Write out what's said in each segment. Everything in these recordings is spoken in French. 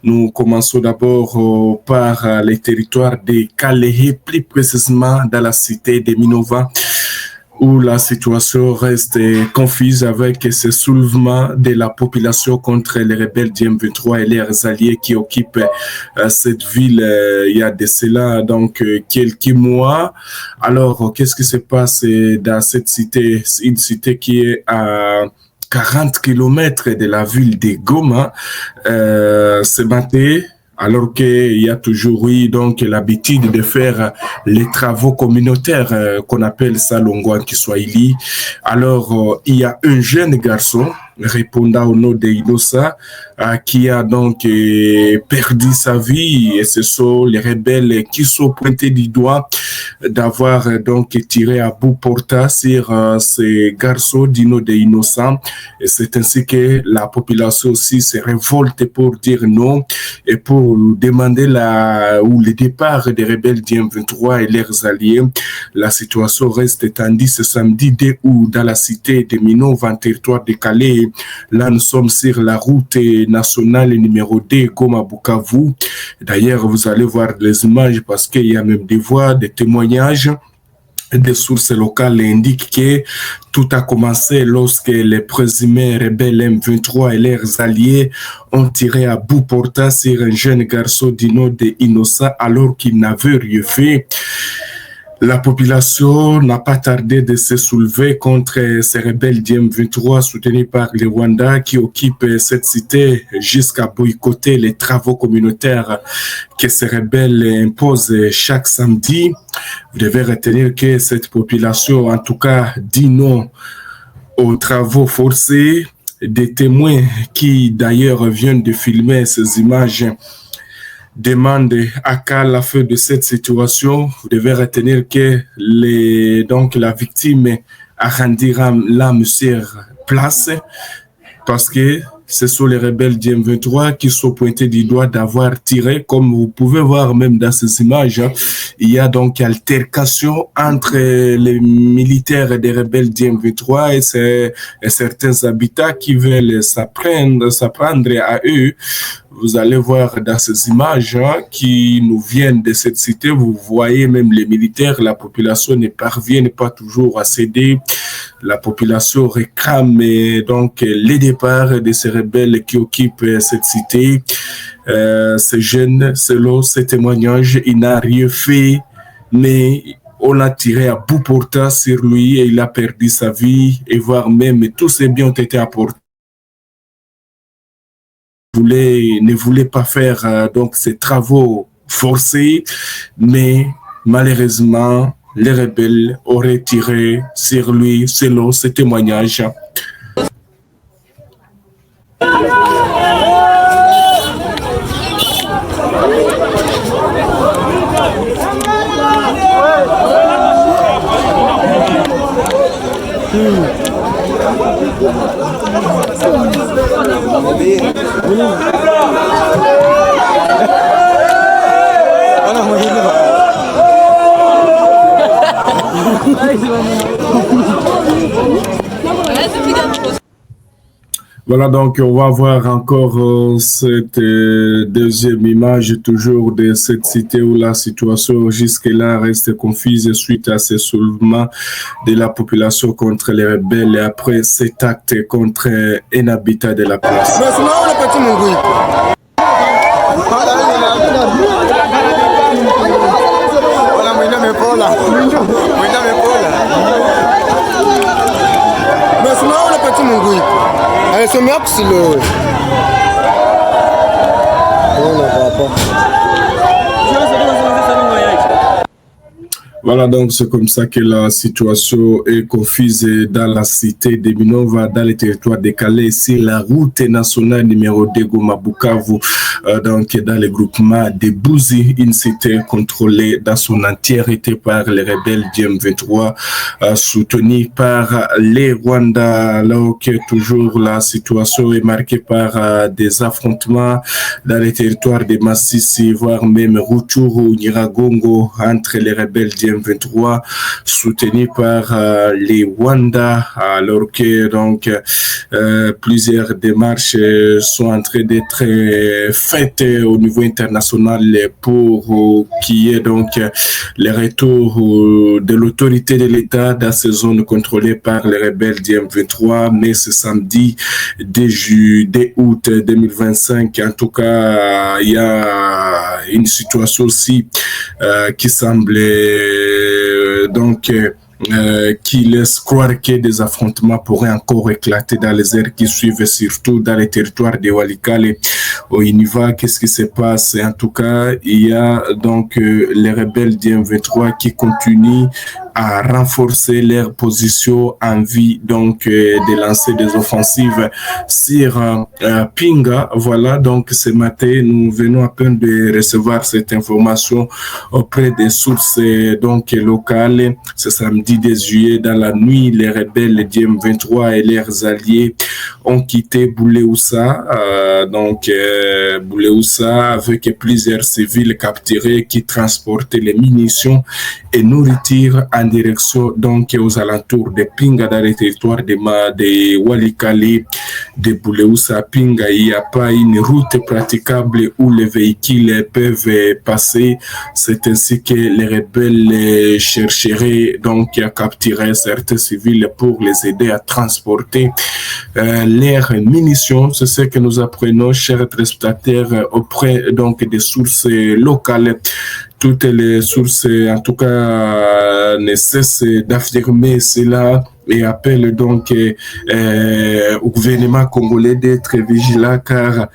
Nous commençons d'abord par les territoires de Calais, plus précisément dans la cité de Minova, où la situation reste confuse avec ce soulèvement de la population contre les rebelles du M23 et leurs alliés qui occupent cette ville il y a de cela donc quelques mois. Alors, qu'est-ce qui se passe dans cette cité? Une cité qui est à 40 kilomètres de la ville de Goma. Ce matin, alors qu'il y a toujours eu donc l'habitude de faire les travaux communautaires qu'on appelle ça Longwan Kiswahili. Alors, il y a un jeune garçon répondant au nom de Inosa qui a donc perdu sa vie, et ce sont les rebelles qui sont pointés du doigt d'avoir donc tiré à bout portant sur ces garçons d'Ino de Innocent. Et c'est ainsi que la population aussi se révolte pour dire non et pour demander le départ des rebelles du M23 et leurs alliés. La situation reste tendue ce samedi 2 août dans la cité de Minova, en territoire de Calais. Là, nous sommes sur la route nationale numéro 2, Goma-Bukavu. D'ailleurs, vous allez voir les images parce qu'il y a même des voix, des témoignages. Des sources locales indiquent que tout a commencé lorsque les présumés rebelles M23 et leurs alliés ont tiré à bout portant sur un jeune garçon du nom de Innocent alors qu'il n'avait rien fait. La population n'a pas tardé de se soulever contre ces rebelles du M23 soutenus par le Rwanda qui occupent cette cité jusqu'à boycotter les travaux communautaires que ces rebelles imposent chaque samedi. Vous devez retenir que cette population, en tout cas, dit non aux travaux forcés. Des témoins qui d'ailleurs viennent de filmer ces images demande à qu'à la fin de cette situation, vous devez retenir que la victime a rendu l'âme sur place parce que ce sont les rebelles du M23 qui sont pointés du doigt d'avoir tiré, comme vous pouvez voir même dans ces images. Il y a donc altercation entre les militaires des rebelles du M23 et certains habitants qui veulent s'apprendre à eux. Vous allez voir dans ces images qui nous viennent de cette cité, vous voyez même les militaires, la population ne parvient pas toujours à céder. La population réclame donc les départs de ces rebelles qui occupent cette cité. Ces jeunes, selon ces témoignages, il n'a rien fait, mais on l'a tiré à bout portant sur lui et il a perdu sa vie, et voire même tous ses biens ont été apportés. Ne voulait pas faire donc ces travaux forcés, mais malheureusement, les rebelles auraient tiré sur lui selon ces témoignages. Voilà, donc on va voir encore cette deuxième image toujours de cette cité où la situation jusque-là reste confuse suite à ce soulèvement de la population contre les rebelles et après cet acte contre un habitat de la place. Voilà, donc c'est comme ça que la situation est confuse dans la cité de Minova, dans le territoire de Calais, sur la route nationale numéro 2 Goma-Bukavu, donc dans le groupement de Bouzi, une cité contrôlée dans son entièreté par les rebelles du M23, soutenus par les Rwandais, alors que toujours la situation est marquée par des affrontements dans les territoires de Massissi, voire même Rutshuru, Nyiragongo, entre les rebelles du M23 soutenus par les Rwandais, alors que donc plusieurs démarches sont en train d'être faites au niveau international pour qu'il y ait donc le retour de l'autorité de l'État dans ces zones contrôlées par les rebelles du M23, mais ce samedi 2 août 2025, en tout cas, il y a une situation aussi qui semble donc qui laisse croire que des affrontements pourraient encore éclater dans les heures qui suivent, surtout dans les territoires de Walikale. Au Iniva, qu'est-ce qui se passe? En tout cas, il y a donc les rebelles du M23 qui continuent à renforcer leur position en vue donc de lancer des offensives sur Pinga. Voilà, donc ce matin, nous venons à peine de recevoir cette information auprès des sources donc locales. Ce samedi 10 juillet, dans la nuit, les rebelles du M23 et leurs alliés ont quitté Bouléoussa, Bouléoussa avec plusieurs civils capturés qui transportaient les munitions et nourriture en direction donc aux alentours de Pinga dans le territoire de Walikale, de Bouléoussa à Pinga. Il n'y a pas une route praticable où les véhicules peuvent passer. C'est ainsi que les rebelles chercheraient donc à capturer certains civils pour les aider à transporter leurs munitions. C'est ce que nous apprenons, chers téléspectateurs, auprès donc des sources locales. Toutes les sources, en tout cas, ne cessent d'affirmer cela et appellent donc au gouvernement congolais d'être vigilant, car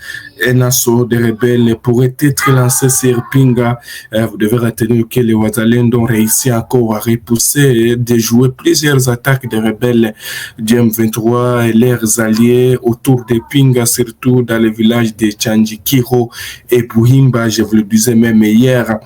un assaut de rebelles pourrait être lancé sur Pinga. Vous devez retenir que les Wazalendo ont réussi encore à repousser et déjouer plusieurs attaques de rebelles du M23 et leurs alliés autour de Pinga, surtout dans le village de Tchandjikiro et Buhimba. Je vous le disais même hier.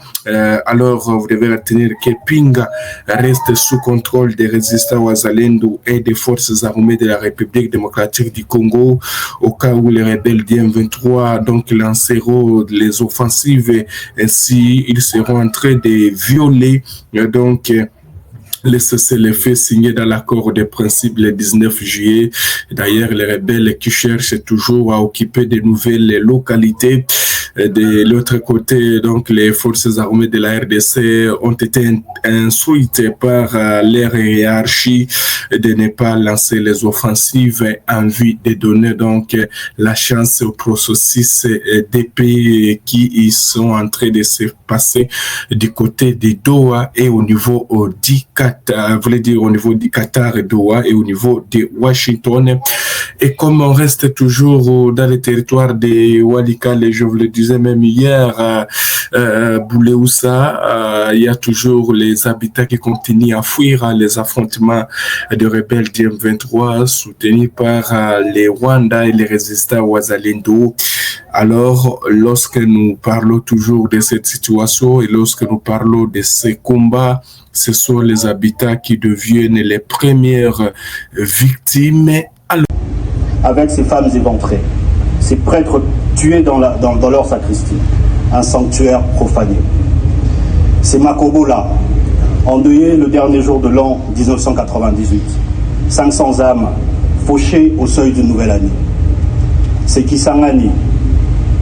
Alors, vous devez retenir que Pinga reste sous contrôle des résistants Wazalendo et des forces armées de la République démocratique du Congo, au cas où les rebelles du M23 donc lanceront les offensives et ainsi ils seront en train de violer donc le cessez-le-feu signé dans l'accord de principe le 19 juillet. D'ailleurs, les rebelles qui cherchent toujours à occuper de nouvelles localités. De l'autre côté, donc, les forces armées de la RDC ont été instruites par leur hiérarchie de ne pas lancer les offensives en vue de donner donc la chance au processus des pays qui y sont en train de se passer du côté de Doha et au niveau du Qatar, voulez dire au niveau du Qatar et Doha et au niveau de Washington. Et comme on reste toujours dans le territoire de Walikale, je vous le disais même hier, Bouléoussa, il y a toujours les habitants qui continuent à fuir les affrontements de rebelles du M23 soutenus par les Rwandais et les résistants Wazalendo. Alors, lorsque nous parlons toujours de cette situation et lorsque nous parlons de ces combats, ce sont les habitants qui deviennent les premières victimes. Avec ces femmes éventrées, ces prêtres tués dans leur sacristie, un sanctuaire profané. Ces Makobola, endeuillés le dernier jour de l'an 1998, 500 âmes fauchées au seuil d'une nouvelle année. Ces Kisangani,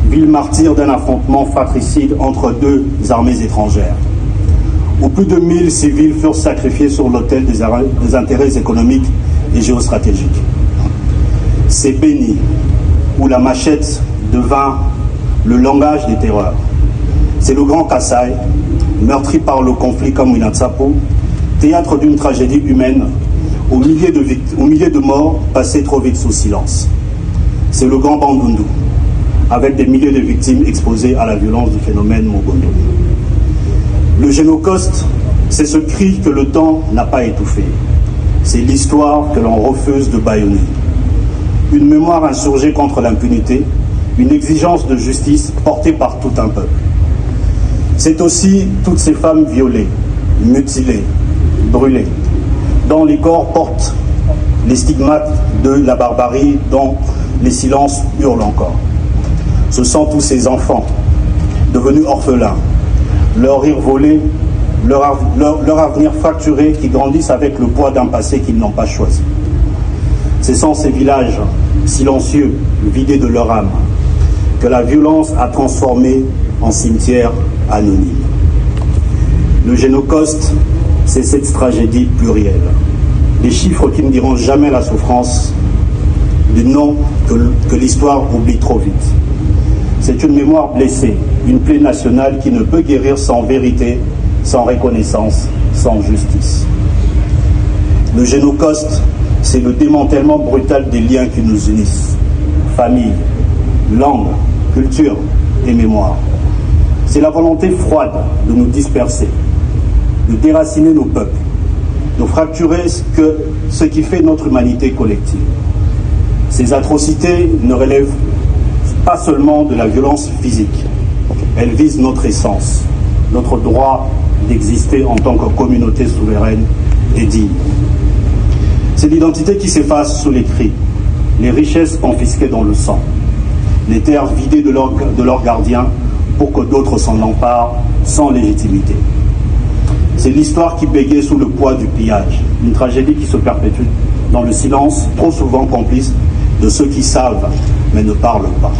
ville martyr d'un affrontement fratricide entre deux armées étrangères, où plus de 1000 civils furent sacrifiés sur l'autel des intérêts économiques et géostratégiques. C'est Béni, où la machette devint le langage des terreurs. C'est le Grand Kassai, meurtri par le conflit comme Winatsapo, théâtre d'une tragédie humaine, au milieu de morts passés trop vite sous silence. C'est le Grand Bandundu, avec des milliers de victimes exposées à la violence du phénomène Mogondo. Le génocauste C'est ce cri que le temps n'a pas étouffé. C'est l'histoire que l'on refuse de bâillonner. Une mémoire insurgée contre l'impunité, une exigence de justice portée par tout un peuple. C'est aussi toutes ces femmes violées, mutilées, brûlées, dont les corps portent les stigmates de la barbarie dont les silences hurlent encore. Ce sont tous ces enfants devenus orphelins, leur rire volé, leur avenir fracturé qui grandissent avec le poids d'un passé qu'ils n'ont pas choisi. Ce sont ces villages silencieux, vidés de leur âme, que la violence a transformés en cimetières anonymes. Le Génocoste, c'est cette tragédie plurielle. Les chiffres qui ne diront jamais la souffrance du nom que l'histoire oublie trop vite. C'est une mémoire blessée, une plaie nationale qui ne peut guérir sans vérité, sans reconnaissance, sans justice. Le Génocoste, c'est le démantèlement brutal des liens qui nous unissent. Famille, langue, culture et mémoire. C'est la volonté froide de nous disperser, de déraciner nos peuples, de fracturer ce qui fait notre humanité collective. Ces atrocités ne relèvent pas seulement de la violence physique, elles visent notre essence, notre droit d'exister en tant que communauté souveraine et digne. C'est l'identité qui s'efface sous les cris, les richesses confisquées dans le sang, les terres vidées de leurs gardiens pour que d'autres s'en emparent sans légitimité. C'est l'histoire qui bégait sous le poids du pillage, une tragédie qui se perpétue dans le silence, trop souvent complice de ceux qui savent mais ne parlent pas.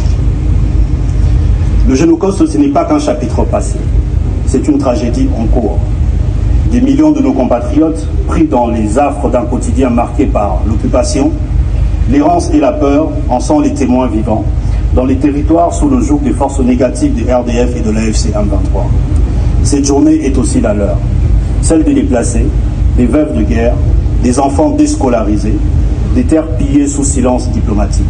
Le Génocoste, ce n'est pas qu'un chapitre passé, c'est une tragédie en cours. Des millions de nos compatriotes, pris dans les affres d'un quotidien marqué par l'occupation, l'errance et la peur, en sont les témoins vivants, dans les territoires sous le joug des forces négatives des RDF et de l'AFC M23. Cette journée est aussi la leur, celle des déplacés, des veuves de guerre, des enfants déscolarisés, des terres pillées sous silence diplomatique.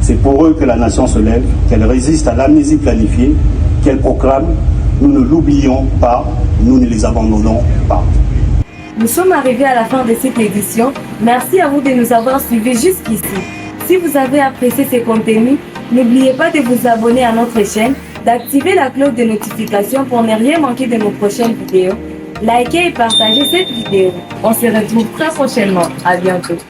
C'est pour eux que la nation se lève, qu'elle résiste à l'amnésie planifiée, qu'elle proclame « Nous ne l'oublions pas, nous ne les abandonnons pas ». Nous sommes arrivés à la fin de cette édition. Merci à vous de nous avoir suivis jusqu'ici. Si vous avez apprécié ces contenus, n'oubliez pas de vous abonner à notre chaîne, d'activer la cloche de notification pour ne rien manquer de nos prochaines vidéos. Likez et partagez cette vidéo. On se retrouve très prochainement. À bientôt.